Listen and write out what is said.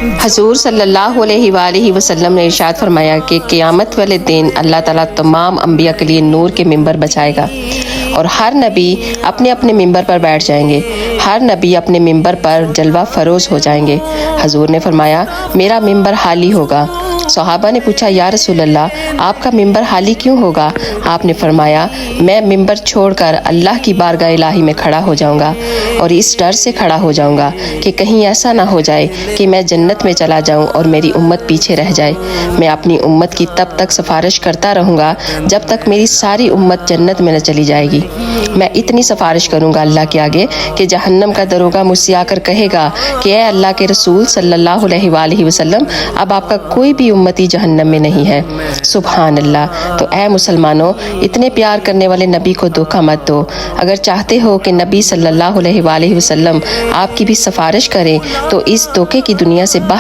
حضور صلی اللہ علیہ وآلہ وسلم نے ارشاد فرمایا کہ قیامت والے دن اللہ تعالیٰ تمام انبیاء کے لیے نور کے ممبر بچائے گا اور ہر نبی اپنے اپنے ممبر پر بیٹھ جائیں گے، ہر نبی اپنے ممبر پر جلوہ فروز ہو جائیں گے۔ حضور نے فرمایا میرا ممبر خالی ہوگا۔ صحابہ نے پوچھا یا رسول اللہ آپ کا ممبر خالی کیوں ہوگا؟ آپ نے فرمایا میں ممبر چھوڑ کر اللہ کی بارگاہ الہی میں کھڑا ہو جاؤں گا اور اس ڈر سے کھڑا ہو جاؤں گا کہ کہیں ایسا نہ ہو جائے کہ میں جنت میں چلا جاؤں اور میری امت پیچھے رہ جائے۔ میں اپنی امت کی تب تک سفارش کرتا رہوں گا جب تک میری ساری امت جنت میں نہ چلی جائے گی۔ میں اتنی سفارش کروں گا اللہ کے آگے کہ جہنم کا دروغہ مجھ سے آ کر کہے گا کہ اے اللہ کے رسول صلی اللہ علیہ وآلہ وسلم اب آپ کا کوئی بھی امتی جہنم میں نہیں ہے۔ سبحان اللہ۔ تو اے مسلمانوں، اتنے پیار کرنے والے نبی کو دھوکہ مت دو۔ اگر چاہتے ہو کہ نبی صلی اللہ علیہ وآلہ وسلم آپ کی بھی سفارش کریں تو اس دھوکے کی دنیا سے باہر